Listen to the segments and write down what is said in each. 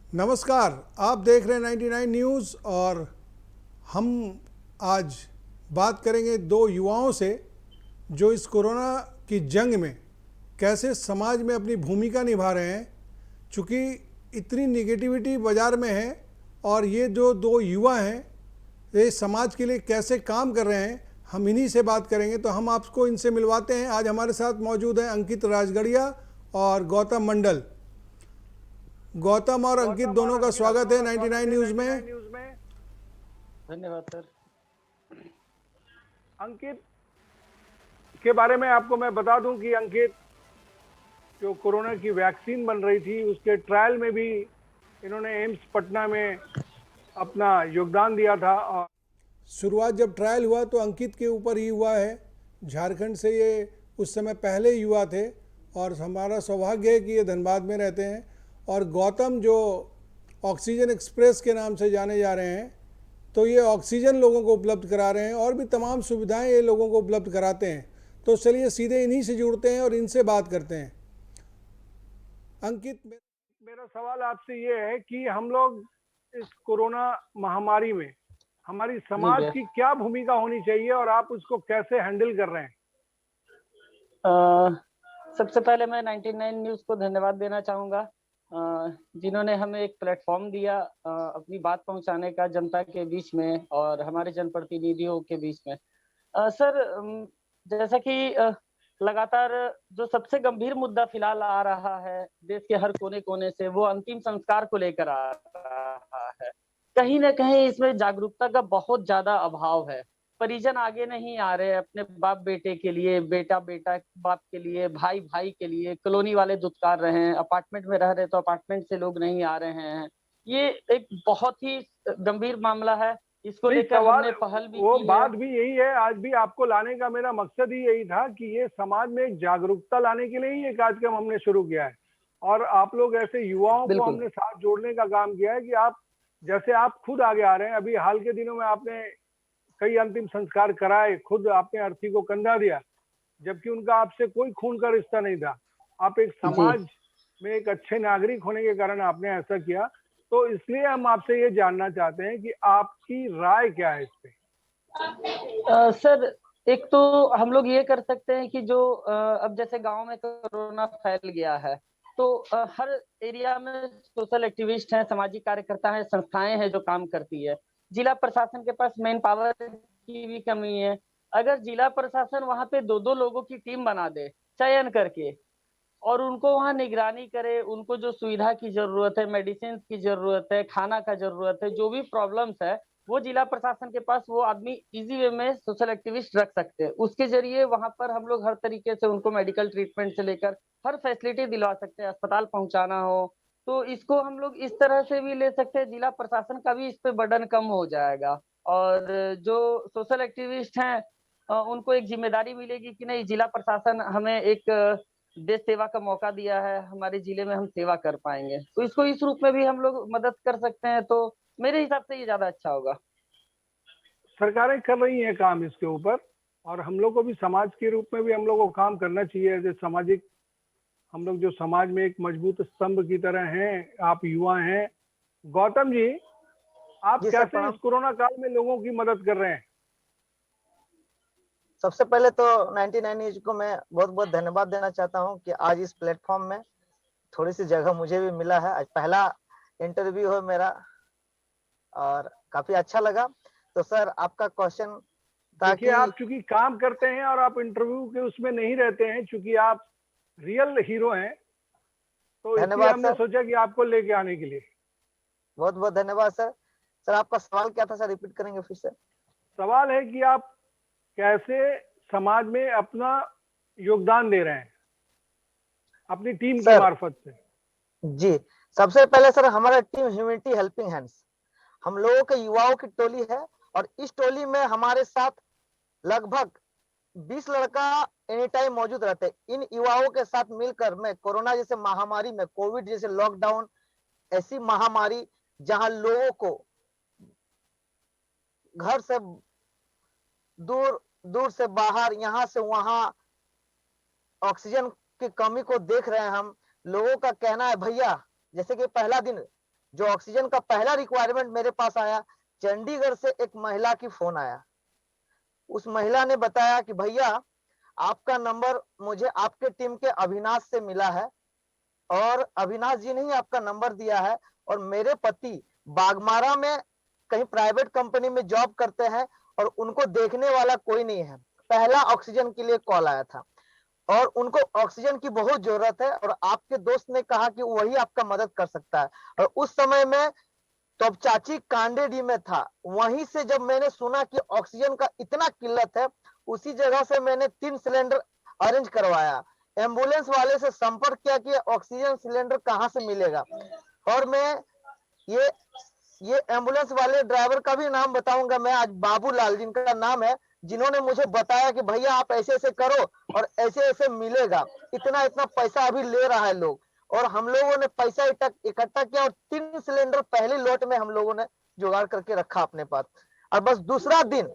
नमस्कार, आप देख रहे हैं 99 न्यूज़ और हम आज बात करेंगे दो युवाओं से जो इस कोरोना की जंग में कैसे समाज में अपनी भूमिका निभा रहे हैं। चूँकि इतनी निगेटिविटी बाज़ार में है और ये जो दो युवा हैं ये समाज के लिए कैसे काम कर रहे हैं, हम इन्हीं से बात करेंगे। तो हम आपको इनसे मिलवाते हैं। आज हमारे साथ मौजूद हैं अंकित राजगढ़िया और गौतम मंडल। गौतम और अंकित दोनों का स्वागत है 99 न्यूज़ में। धन्यवाद सर। अंकित के बारे में आपको मैं बता दूं कि अंकित जो कोरोना की वैक्सीन बन रही थी उसके ट्रायल में भी इन्होंने एम्स पटना में अपना योगदान दिया था। और शुरुआत जब ट्रायल हुआ तो अंकित के ऊपर ही हुआ है। झारखंड से ये उस समय पहले युवा थे और हमारा सौभाग्य है कि ये धनबाद में रहते हैं। और गौतम जो ऑक्सीजन एक्सप्रेस के नाम से जाने जा रहे हैं, तो ये ऑक्सीजन लोगों को उपलब्ध करा रहे हैं और भी तमाम सुविधाएं ये लोगों को उपलब्ध कराते हैं। तो चलिए सीधे इन्हीं से जुड़ते हैं और इनसे बात करते हैं। अंकित, मेरा सवाल आपसे ये है कि हम लोग इस कोरोना महामारी में हमारी समाज की क्या भूमिका होनी चाहिए और आप उसको कैसे हैंडल कर रहे हैं? सबसे पहले मैं 99 न्यूज़ को धन्यवाद देना चाहूँगा, जिन्होंने हमें एक प्लेटफॉर्म दिया अपनी बात पहुंचाने का जनता के बीच में और हमारे जनप्रतिनिधियों के बीच में। सर, जैसा कि लगातार जो सबसे गंभीर मुद्दा फिलहाल आ रहा है देश के हर कोने-कोने से, वो अंतिम संस्कार को लेकर आ रहा है। कहीं न कहीं इसमें जागरूकता का बहुत ज़्यादा अभाव है। परिजन आगे नहीं आ रहे अपने बाप बेटे के लिए, बेटा बेटा बाप के लिए, भाई भाई के लिए। कॉलोनी वाले दुत्कार रहे हैं, अपार्टमेंट में रह रहे तो अपार्टमेंट से लोग नहीं आ रहे हैं। ये एक बहुत ही गंभीर मामला है। इसको लेकर हमने पहल भी वो की बात है। भी यही है, आज भी आपको लाने का मेरा मकसद ही यही था कि ये समाज में एक जागरूकता लाने के लिए ही ये कार्यक्रम हमने शुरू किया है। और आप लोग ऐसे युवाओं को हमने साथ जोड़ने का काम किया है कि आप जैसे आप खुद आगे आ रहे हैं। अभी हाल के दिनों में आपने कई अंतिम संस्कार कराए, खुद आपने अर्थी को कंधा दिया, जबकि उनका आपसे कोई खून का रिश्ता नहीं था। आप एक समाज में एक अच्छे नागरिक होने के कारण आपने ऐसा किया। तो इसलिए हम आपसे ये जानना चाहते हैं कि आपकी राय क्या है इस पे? सर, एक तो हम लोग ये कर सकते हैं कि जो अब जैसे गांव में कोरोना फैल गया है, तो हर एरिया में सोशल एक्टिविस्ट हैं, सामाजिक कार्यकर्ता हैं, संस्थाएं हैं जो काम करती है। जिला प्रशासन के पास मैन पावर की भी कमी है। अगर जिला प्रशासन वहां पे 2-2 लोगों की टीम बना दे चयन करके और उनको वहां निगरानी करे, उनको जो सुविधा की जरूरत है, मेडिसिन की जरूरत है, खाना का जरूरत है, जो भी प्रॉब्लम्स है, वो जिला प्रशासन के पास वो आदमी इजी वे में सोशल एक्टिविस्ट रख सकते हैं। उसके जरिए वहां पर हम लोग हर तरीके से उनको मेडिकल ट्रीटमेंट से लेकर हर फैसिलिटी दिलवा सकते हैं। अस्पताल पहुंचाना हो तो इसको हम लोग इस तरह से भी ले सकते हैं। जिला प्रशासन का भी इस पे बर्डन कम हो जाएगा और जो सोशल एक्टिविस्ट हैं उनको एक जिम्मेदारी मिलेगी कि नहीं, जिला प्रशासन हमें एक देश सेवा का मौका दिया है, हमारे जिले में हम सेवा कर पाएंगे। तो इसको इस रूप में भी हम लोग मदद कर सकते हैं। तो मेरे हिसाब से ये ज्यादा अच्छा होगा। सरकारें कर रही हैं काम इसके ऊपर, और हम लोग को भी समाज के रूप में भी हम लोग को काम करना चाहिए। एज ए सामाजिक हम लोग जो समाज में एक मजबूत स्तंभ की तरह हैं, आप युवा हैं। गौतम जी, आप कैसे इस कोरोना काल में लोगों की मदद कर रहे हैं? सबसे पहले तो 99 न्यूज को मैं बहुत बहुत धन्यवाद देना चाहता हूं कि आज इस प्लेटफॉर्म में थोड़ी सी जगह मुझे भी मिला है। आज पहला इंटरव्यू है मेरा और काफी अच्छा लगा। तो सर, आपका क्वेश्चन था कि आप चूंकि काम करते हैं और आप इंटरव्यू के उसमें नहीं रहते हैं, चूंकि आप रियल हीरो हैं, तो इसलिए हमने सोचा कि आपको लेके आने के लिए। बहुत बहुत धन्यवाद सर। सर, आपका सवाल क्या था सर, रिपीट करेंगे फिर से? सवाल है कि आप कैसे समाज में अपना योगदान दे रहे हैं अपनी टीम के मार्फत से? जी, सबसे पहले सर, हमारा टीम ह्यूमैनिटी हेल्पिंग हैंड्स हम लोगों के युवाओं की टोली है और इस टोली में हमारे साथ लगभग 20 लड़का एनी टाइम मौजूद रहते हैं। इन युवाओं के साथ मिलकर मैं कोरोना जैसे महामारी में, कोविड जैसे लॉकडाउन, ऐसी महामारी जहां लोगों को घर से दूर दूर से बाहर, यहाँ से वहां ऑक्सीजन की कमी को देख रहे हैं हम। लोगों का कहना है भैया, जैसे कि पहला दिन जो ऑक्सीजन का पहला रिक्वायरमेंट मेरे पास आया, चंडीगढ़ से एक महिला की फोन आया। उस महिला ने बताया कि भैया आपका नंबर मुझे आपके टीम के अविनाश से मिला है, और अविनाश जी ने ही आपका नंबर दिया है, और मेरे पति बागमारा में कहीं प्राइवेट कंपनी में जॉब करते हैं और उनको देखने वाला कोई नहीं है। पहला ऑक्सीजन के लिए कॉल आया था और उनको ऑक्सीजन की बहुत जरूरत है, और आपके दोस्त ने कहा कि वही आपका मदद कर सकता है। और उस समय में तो अब चाची कांडेडी में था, वहीं से जब मैंने सुना कि ऑक्सीजन का इतना किल्लत है, उसी जगह से मैंने 3 सिलेंडर अरेंज करवाया, एम्बुलेंस वाले से संपर्क किया कि ऑक्सीजन सिलेंडर कहाँ से मिलेगा। और मैं ये एम्बुलेंस वाले ड्राइवर का भी नाम बताऊंगा मैं आज, बाबूलाल जिनका नाम है, जिन्होंने मुझे बताया कि भैया आप ऐसे ऐसे करो और ऐसे ऐसे मिलेगा, इतना इतना पैसा अभी ले रहा है लोग। और हम लोगों ने पैसा इकट्ठा किया और 3 सिलेंडर पहले लॉट में हम लोगों ने जुगाड़ करके रखा अपने पास। और बस दूसरा दिन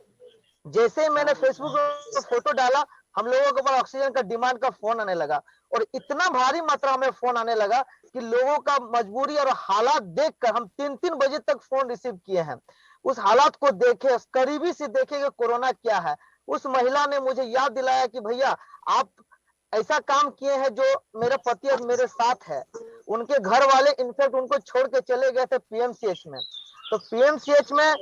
जैसे ही मैंने फेसबुक पर फोटो डाला, हम लोगों के पास ऑक्सीजन का डिमांड का फोन आने लगा, और इतना भारी मात्रा में फोन आने लगा कि लोगों का मजबूरी और हालात देखकर हम 3-3 बजे तक फोन रिसीव किए हैं। उस हालात को देखे, करीबी से देखे कि कोरोना क्या है। उस महिला ने मुझे याद दिलाया कि भैया आप ऐसा काम किए हैं जो मेरे पति और मेरे साथ है। उनके घर वाले इनफैक्ट उनको छोड़ के चले गए थे पीएमसीएच में, तो पीएमसीएच में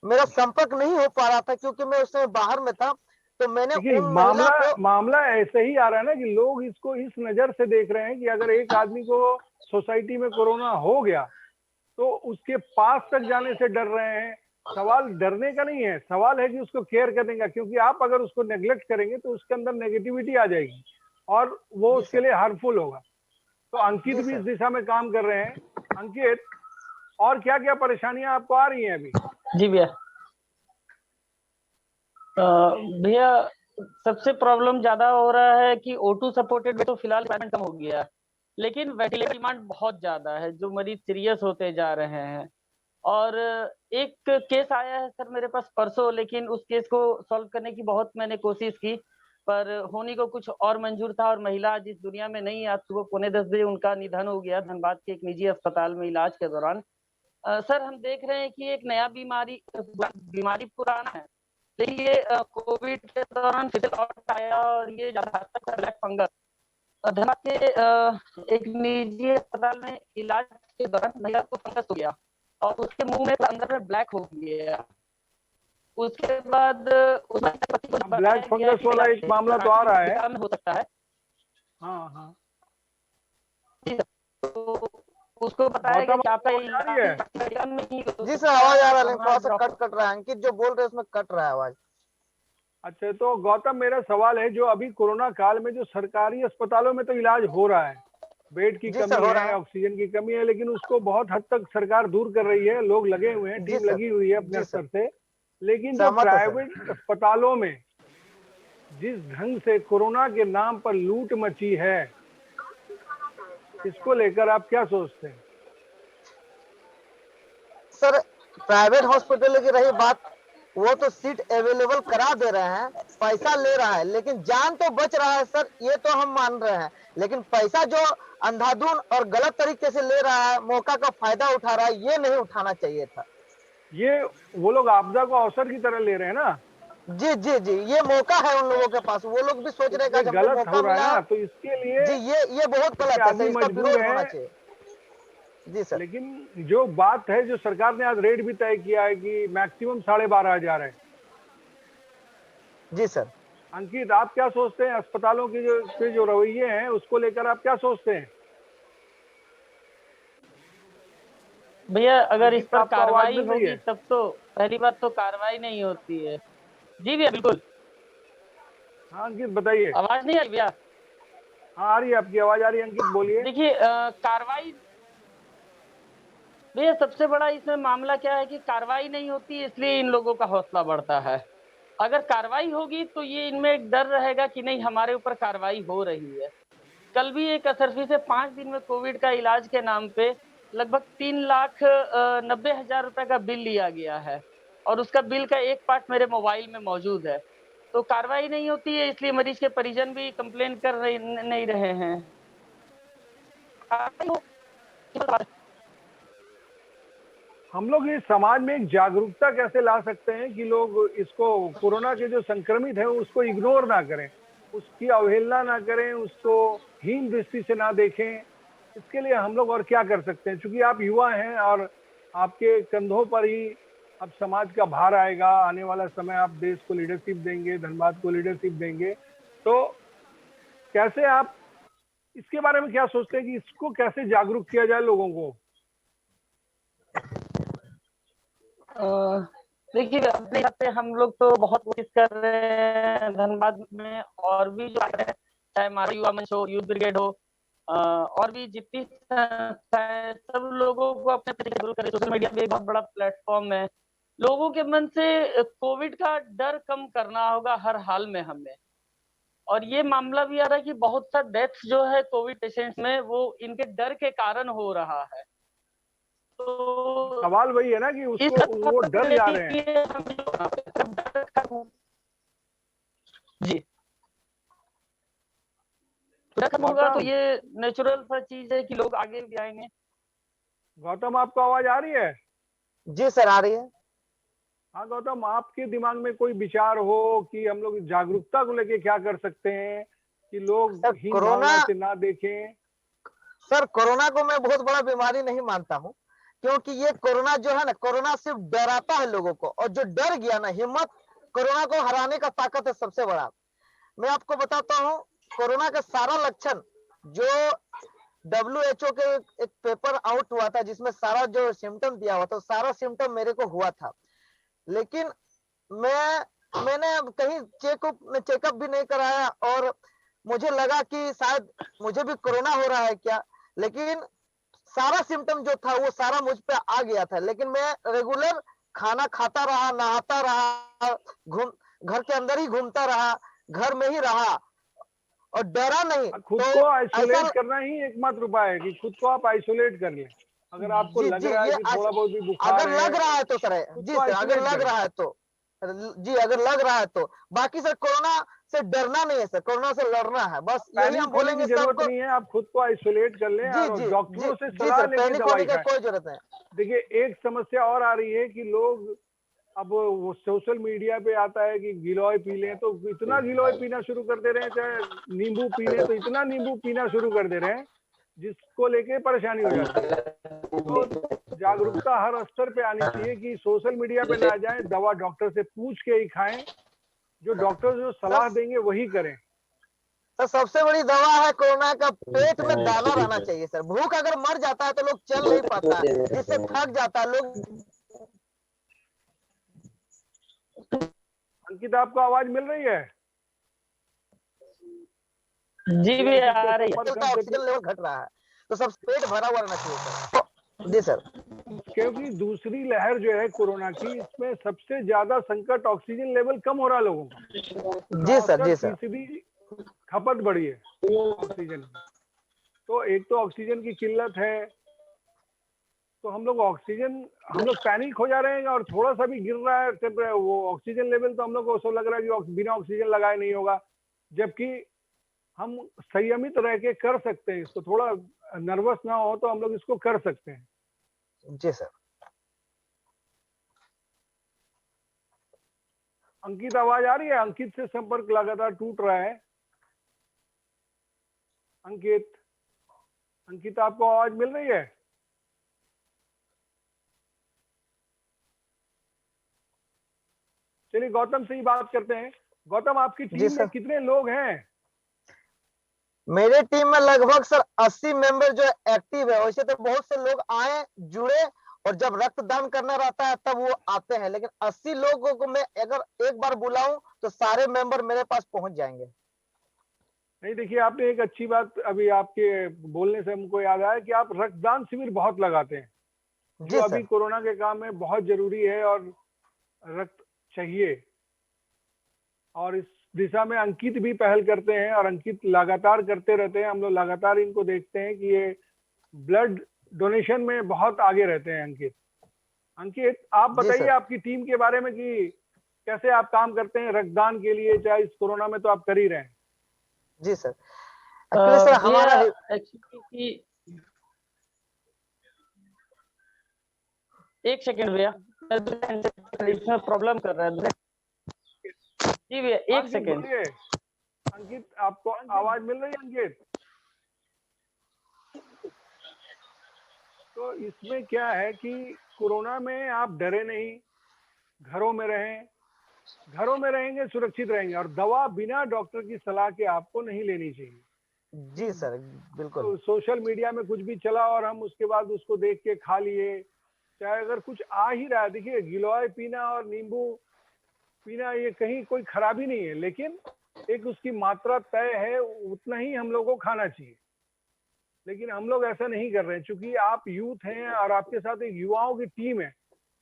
मेरा संपर्क नहीं हो पा रहा था क्योंकि मैं उस समय बाहर में था। तो मैंने देखिए उन महिला को मामला ऐसे ही आ रहा है ना कि लोग इसको इस नजर से देख रहे हैं कि अगर एक आदमी को सोसाइटी में कोरोना हो गया तो उसके पास तक जाने से डर रहे हैं। सवाल डरने का नहीं है, सवाल है कि उसको केयर करने का, क्योंकि आप अगर उसको नेग्लेक्ट करेंगे तो उसके अंदर नेगेटिविटी आ जाएगी और वो उसके लिए हार्मफुल होगा। तो अंकित भी इस दिशा में काम कर रहे हैं। अंकित, और क्या क्या परेशानियां आपको आ रही हैं अभी? जी भैया, भैया सबसे प्रॉब्लम ज्यादा हो रहा है कि O2 सपोर्टेड तो फिलहाल कम हो गया है, लेकिन वेंटिलेटर डिमांड बहुत ज्यादा है, जो मरीज सीरियस होते जा रहे हैं। और एक केस आया है सर मेरे पास परसों, लेकिन उस केस को सॉल्व करने की बहुत मैंने कोशिश की, पर होने को कुछ और मंजूर था, और महिला जिस दुनिया में नहीं, आज सुबह 9:45 बजे उनका निधन हो गया धनबाद के एक निजी अस्पताल में इलाज के दौरान। सर हम देख रहे हैं कि एक नया बीमारी पुराना है, लेकिन ये कोविड के दौरान फिर से लौट आया, और ये ज्यादा घातक है, ब्लैक फंगस। धनबाद के एक निजी अस्पताल में इलाज के दौरान महिला को फंगस हो गया और उसके मुंह में अंदर में ब्लैक हो गया। उसके बाद ब्लैक फंगस वाला एक मामला तो आ रहा है, हो सकता है। हाँ हाँ, तो उसको बताया गया कि आपका जी सर आवाज आ रहा है, थोड़ा सा कट रहा है। अंकित जो बोल रहे हैं उसमें कट रहा है आवाज। अच्छा, तो गौतम मेरा सवाल है, जो अभी कोरोना काल में जो सरकारी अस्पतालों में तो इलाज हो रहा है, बेड की कमी है, ऑक्सीजन की कमी है, लेकिन उसको बहुत हद तक सरकार दूर कर रही है, लोग लगे हुए हैं, टीम लगी हुई है अपने स्तर से। लेकिन जो प्राइवेट अस्पतालों में जिस ढंग से कोरोना के नाम पर लूट मची है, इसको लेकर आप क्या सोचते हैं? सर प्राइवेट हॉस्पिटल की रही बात, वो तो सीट अवेलेबल करा दे रहे हैं, पैसा ले रहा है, लेकिन जान तो बच रहा है सर, ये तो हम मान रहे हैं। लेकिन पैसा जो अंधाधुन और गलत तरीके से ले रहा है, मौका का फायदा उठा रहा है, ये नहीं उठाना चाहिए था। ये वो लोग आपदा को अवसर की तरह ले रहे हैं ना। जी जी जी, ये मौका है उन लोगों के पास, वो लोग भी सोच रहे हैं गलत हो रहा है ना, तो इसके लिए जी ये बहुत गलत है, इसका विरोध होना चाहिए। जी सर, लेकिन जो बात है, जो सरकार ने आज रेट भी तय किया है कि मैक्सिमम 12,500 है। जी सर। अंकित, आप क्या सोचते हैं अस्पतालों के जो रवैये हैं उसको लेकर, आप क्या सोचते हैं? भैया अगर इस पर कार्रवाई होगी तब तो, पहली बात तो कार्रवाई नहीं होती है। जी भैया बिल्कुल। हाँ अंकित बताइए। आवाज नहीं आ रही भैया? हाँ आ रही है, आपकी आवाज आ रही है अंकित, बोलिए। देखिए कार्रवाई, भैया सबसे बड़ा इसमें मामला क्या है कि कार्रवाई नहीं होती, इसलिए इन लोगों का हौसला बढ़ता है। अगर कार्रवाई होगी तो ये इनमें एक डर रहेगा कि नहीं हमारे ऊपर कार्रवाई हो रही है। कल भी एक असरफी से 5 दिन में कोविड का इलाज के नाम पे लगभग 3,90,000 रुपए का बिल लिया गया है, और उसका बिल का एक पार्ट मेरे मोबाइल में मौजूद है। तो कार्रवाई नहीं होती है, इसलिए मरीज के परिजन भी कंप्लेन कर नहीं रहे हैं। हम लोग इस समाज में एक जागरूकता कैसे ला सकते हैं कि लोग इसको, कोरोना के जो संक्रमित है उसको इग्नोर ना करें, उसकी अवहेलना ना करें, उसको हीन दृष्टि से ना देखें। इसके लिए हम लोग और क्या कर सकते हैं? क्योंकि आप युवा हैं और आपके कंधों पर ही अब समाज का भार आएगा। आने वाला समय आप देश को लीडरशिप देंगे, धनबाद को लीडरशिप देंगे। तो कैसे आप इसके बारे में क्या सोचते हैं कि इसको कैसे जागरूक किया जाए लोगों को? देखिए, अपने हिसाब से हम लोग तो बहुत कोशिश कर रहे हैं धनबाद में, और भी जो है, चाहे हमारा युवा मंच हो, यूथ ब्रिगेड हो, और भी जितनी संस्थाएं, सब लोगों को अपने तरीके से करें। सोशल मीडिया पे एक बहुत बड़ा प्लेटफॉर्म है। लोगों के मन से कोविड का डर कम करना होगा हर हाल में हमें। और ये मामला भी आ रहा है कि बहुत सा डेथ जो है कोविड पेशेंट्स में, वो इनके डर के कारण हो रहा है। तो सवाल वही है ना कि इस उसको वो डर जा रहे हैं। जी, डर खत्म होगा तो ये नेचुरल सा चीज है कि लोग आगे भी आएंगे। गौतम, आपको आवाज आ रही है? जी सर, आ रही है। हाँ गौतम, आपके दिमाग में कोई विचार हो कि हम लोग जागरूकता को लेके क्या कर सकते हैं कि लोग सर, हीन भावना से ना देखें? सर कोरोना को मैं बहुत बड़ा बीमारी नहीं मानता हूँ, क्योंकि ये कोरोना जो है ना, कोरोना सिर्फ डराता है लोगों को, और जो डर गया ना, हिम्मत कोरोना को हराने का ताकत है सबसे बड़ा। मैं आपको बताता हूँ, कोरोना का सारा लक्षण जो WHO के एक पेपर आउट हुआ था जिसमें सारा जो सिम्टम दिया हुआ था, सारा सिम्टम मेरे को हुआ था। लेकिन मैंने कहीं चेकअप भी नहीं कराया, और मुझे लगा कि शायद मुझे भी कोरोना हो रहा है क्या। लेकिन सारा सिम्टम जो था वो सारा मुझ पे आ गया था। लेकिन मैं रेगुलर खाना खाता रहा, नहाता रहा, घर के अंदर ही घूमता रहा, घर में ही रहा, और डरा नहीं। खुद तो को आइसोलेट ऐसा, करना ही एकमात्र उपाय है कि खुद को आप आइसोलेट कर लें। अगर आपको जी लग जी, रहा है ये कि थोड़ा बहुत भी बुखार अगर लग है, रहा है तो सर, खुद जी को सर, अगर आइसोलेट लग करें। रहा है तो, जी अगर लग रहा है तो। बाकी सर कोरोना से डरना नहीं है सर, कोरोना से लड़ना है, बस यही हम पैनिक होने की बोलेंगे जरूरत सबको। नहीं है, आप खुद को आइसोलेट कर लें जी और जी जी डॉक्टरों से जी सलाह सर, लेके पैनिक होने दवाई की खाएं। कोई जरूरत नहीं। देखिए, एक समस्या और आ रही है कि लोग अब वो सोशल मीडिया पे आता है कि गिलोय पी लें, तो इतना गिलोय पीना शुरू कर दे रहे हैं, चाहे नींबू पी लें तो इतना नींबू पीना शुरू कर दे रहे हैं जिसको लेके परेशानी हो जाती है। तो जागरूकता हर स्तर पे आनी चाहिए कि सोशल मीडिया पे ना जाएं, दवा डॉक्टर से पूछ के ही खाएं, जो डॉक्टर जो सलाह देंगे वही करें। सर सबसे बड़ी दवा है कोरोना का, पेट में दाना रहना चाहिए सर। भूख अगर मर जाता है तो लोग चल नहीं पाता, जिससे थक जाता है लोग। अंकित, आपको आवाज मिल रही है? जी भी आ रही है। ऑक्सीजन लेवल घट रहा है, तो सब पेट भरा हुआ रहना चाहिए सर। जी सर, क्योंकि दूसरी लहर जो है कोरोना की, इसमें सबसे ज्यादा संकट ऑक्सीजन लेवल कम हो रहा है लोगों का। जी सर, जी सर। 64% खपत बढ़ी है ऑक्सीजन की। तो एक तो ऑक्सीजन की किल्लत है, तो हम लोग पैनिक हो जा रहे हैं, और थोड़ा सा भी गिर रहा है वो ऑक्सीजन लेवल तो हम लोग को ऐसा लग रहा है कि बिना ऑक्सीजन लगाए नहीं होगा। जबकि हम संयमित रह के कर सकते हैं इसको, थोड़ा नर्वस ना हो तो हम लोग इसको कर सकते हैं। जी सर। अंकित, आवाज आ रही है? अंकित से संपर्क लगातार टूट रहा है। अंकित, आपको आवाज मिल रही है? चलिए गौतम से ही बात करते हैं। गौतम, आपकी टीम में कितने लोग हैं? मेरे टीम में लगभग सर 80 मेंबर जो एक्टिव है। वैसे तो बहुत से लोग आए, जुड़े, और जब रक्तदान करना रहता है तब वो आते हैं, लेकिन 80 लोगों को मैं अगर एक बार बुलाऊं तो सारे मेंबर मेरे पास पहुंच जाएंगे। नहीं, देखिए, आपने एक अच्छी बात अभी आपके बोलने से हमको याद आया कि आप रक्तदान शिविर बहुत लगाते हैं, जो अभी कोरोना के काम में बहुत जरूरी है, और रक्त चाहिए। और इस दिशा में अंकित भी पहल करते हैं, और अंकित लगातार करते रहते हैं। हम लोग लगातार इनको देखते हैं कि ये ब्लड डोनेशन में बहुत आगे रहते हैं। अंकित, आप बताइए आपकी टीम के बारे में कि कैसे आप काम करते हैं रक्तदान के लिए, चाहे इस कोरोना में तो आप कर ही रहे हैं। जी सर, सर हमारा एक सेकंड भैया, इसमें प्रॉब्लम कर रहा है। जी भैया एक अंकित सेकंड। बोलिए। अंकित, आपको आवाज मिल रही है अंकित? तो इसमें क्या है कि कोरोना में आप डरे नहीं, घरों में रहें, घरों में रहेंगे सुरक्षित रहेंगे, और दवा बिना डॉक्टर की सलाह के आपको नहीं लेनी चाहिए। जी सर, बिल्कुल। तो सोशल मीडिया में कुछ भी चला और हम उसके बाद उसको देख के खा लिए, चाहे अगर कुछ आ ही रहा है, देखिए गिलोय पीना और नींबू पीना ये कहीं कोई खराबी नहीं है, लेकिन एक उसकी मात्रा तय है, उतना ही हम लोग को खाना चाहिए। लेकिन हम लोग ऐसा नहीं कर रहे हैं, क्योंकि आप यूथ हैं और आपके साथ एक युवाओं की टीम है,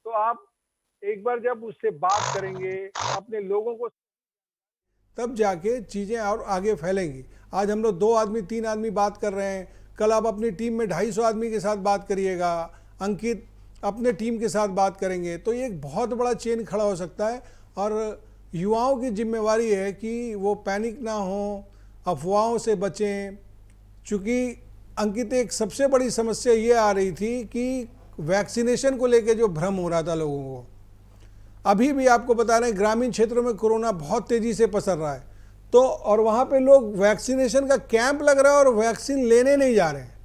तो आप एक बार जब उससे बात करेंगे, अपने लोगों को, तब जाके चीज़ें और आगे फैलेंगी। आज हम लोग 2 आदमी 3 आदमी बात कर रहे हैं, कल आप अपनी टीम में 250 आदमी के साथ बात करिएगा, अंकित अपने टीम के साथ बात करेंगे, तो ये एक बहुत बड़ा चेन खड़ा हो सकता है। और युवाओं की जिम्मेवारी है कि वो पैनिक ना हो, अफवाहों से बचें। चूँकि अंकित, एक सबसे बड़ी समस्या ये आ रही थी कि वैक्सीनेशन को लेकर जो भ्रम हो रहा था लोगों को, अभी भी आपको बता रहे हैं ग्रामीण क्षेत्रों में कोरोना बहुत तेजी से पसर रहा है, तो और वहाँ पे लोग वैक्सीनेशन का कैंप लग रहा है और वैक्सीन लेने नहीं जा रहे हैं।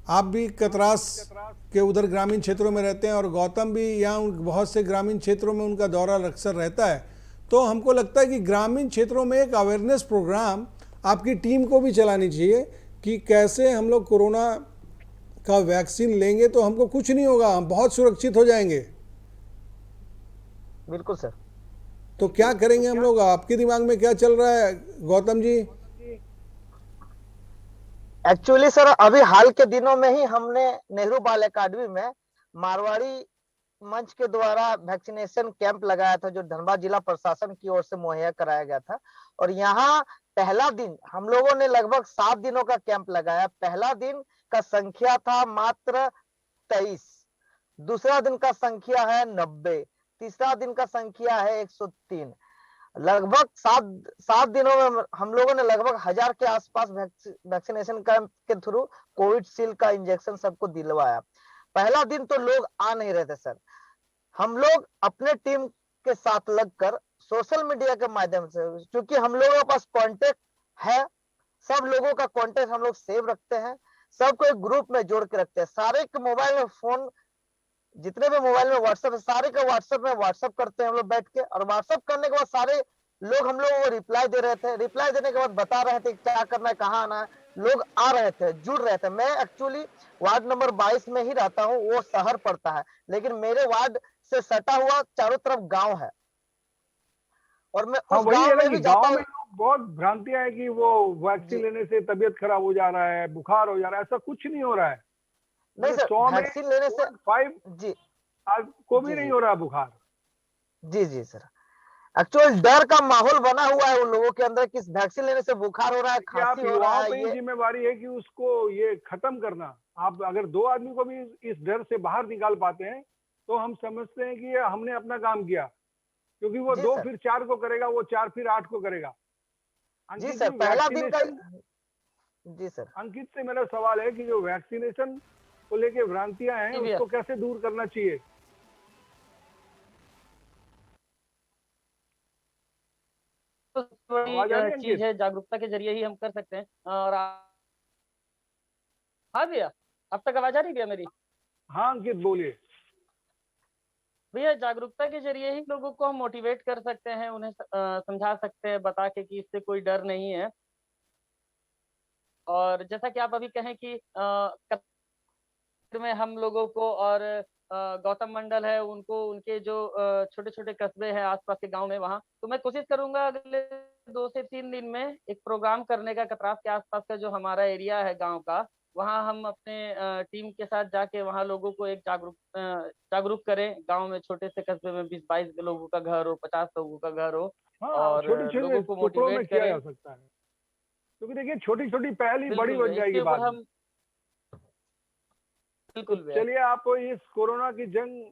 आप भी कतरास के उधर ग्रामीण क्षेत्रों में रहते हैं और गौतम भी यहाँ बहुत से ग्रामीण क्षेत्रों में उनका दौरा अक्सर रहता है, तो हमको लगता है कि ग्रामीण क्षेत्रों में एक अवेयरनेस प्रोग्राम आपकी टीम को भी चलानी चाहिए कि कैसे हम लोग कोरोना का वैक्सीन लेंगे तो हमको कुछ नहीं होगा, हम बहुत सुरक्षित हो जाएंगे। बिल्कुल सर। तो क्या करेंगे हम लोग? आपके दिमाग में क्या चल रहा है गौतम जी? एक्चुअली सर, अभी हाल के दिनों में ही हमने नेहरू बाल अकादमी में मारवाड़ी मंच के द्वारा वैक्सीनेशन कैंप लगाया था, जो धनबाद जिला प्रशासन की ओर से मुहैया कराया गया था। और यहाँ पहला दिन हम लोगों ने लगभग 7 दिनों का कैंप लगाया। पहला दिन का संख्या था मात्र 23, दूसरा दिन का संख्या है 90, तीसरा दिन का संख्या है 103। लगभग 7 दिनों में हम लोगों ने लगभग 1000 के आसपास वैक्सीनेशन कैंप के थ्रू कोविशील्ड का इंजेक्शन सबको दिलवाया। पहला दिन तो लोग आ नहीं रहे थे सर। हम लोग अपने टीम के साथ लगकर सोशल मीडिया के माध्यम से, क्योंकि हम लोगों के पास कांटेक्ट है, सब लोगों का कांटेक्ट हम लोग सेव रखते हैं, सबको एक ग्रुप में जोड़ के रखते हैं। सारे के मोबाइल में फोन, जितने भी मोबाइल में व्हाट्सएप है, सारे का व्हाट्सएप में व्हाट्सएप करते हैं हम लोग बैठ के। और व्हाट्सएप करने के बाद सारे लोग हम लोगों को रिप्लाई दे रहे थे, रिप्लाई देने के बाद बता रहे थे क्या करना है, कहाँ आना है। लोग आ रहे थे, जुड़ रहे थे। मैं एक्चुअली वार्ड नंबर 22 में ही रहता हूँ, वो शहर पड़ता है, लेकिन मेरे वार्ड से सटा हुआ चारों तरफ गांव है, और मैं उस गांव में भी जाता हूँ। बहुत भ्रांतियां है कि वो वैक्सीन लेने से तबीयत खराब हो जा रहा है, बुखार हो जा रहा है, ऐसा कुछ नहीं हो रहा है। नहीं सर, वैक्सीन लेने से 5 जी को भी नहीं हो रहा बुखार। जी जी सर, एक्चुअल डर का माहौल बना हुआ है उन लोगों के अंदर कि वैक्सीन लेने से बुखार हो रहा है, खांसी हो रहा है। ये जिम्मेवारी है कि उसको ये खत्म करना। आप अगर 2 आदमी को भी इस डर से बाहर निकाल पाते हैं तो हम समझते हैं कि हमने अपना काम किया, क्योंकि वो 2 फिर 4 को करेगा, वो 4 फिर 8 को करेगा। जी सर, पहला दिन का जी सर। अंकित से मेरा सवाल है कि जो वैक्सीनेशन को लेके भ्रांतियां हैं उसको कैसे दूर करना चाहिए? बड़ी चीज है, जागरूकता के जरिए ही हम कर सकते हैं। और हाँ भैया, अब तक आवाज आ रही भैया मेरी? हाँ अंकित बोलिए। भैया, जागरूकता के जरिए ही लोगों को हम मोटिवेट कर सकते हैं, उन्हें समझा सकते हैं, बता के कि इससे कोई डर नहीं है। और जैसा कि आप अभी कहें कि में हम लोगों को और गौतम मंडल है उनको, उनके जो छोटे छोटे कस्बे हैं आसपास के गांव में, वहां तो मैं कोशिश करूंगा अगले 2 से 3 दिन में एक प्रोग्राम करने का। कतरास के आसपास का जो हमारा एरिया है गांव का, वहां हम अपने टीम के साथ जाके वहां लोगों को एक जागरूक करें। गांव में छोटे से कस्बे में 20-22 लोगों का घर हो, 50 लोगों का घर हो, और लोगों को मोटिवेट किया जा सकता है। क्योंकि देखिए छोटी छोटी पहल ही बड़ी बन जाएगी बाद में। चलिए, आप इस कोरोना की जंग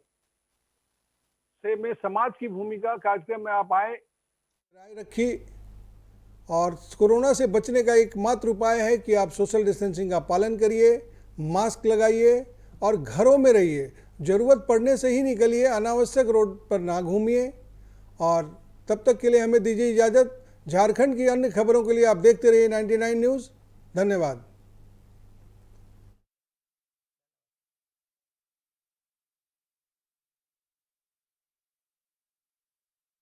से में समाज की भूमिका कार्यक्रम में आप आए, राय रखी। और कोरोना से बचने का एकमात्र उपाय है कि आप सोशल डिस्टेंसिंग का पालन करिए, मास्क लगाइए और घरों में रहिए। ज़रूरत पड़ने से ही निकलिए, अनावश्यक रोड पर ना घूमिए। और तब तक के लिए हमें दीजिए इजाज़त। झारखंड की अन्य खबरों के लिए आप देखते रहिए 99 न्यूज़। धन्यवाद।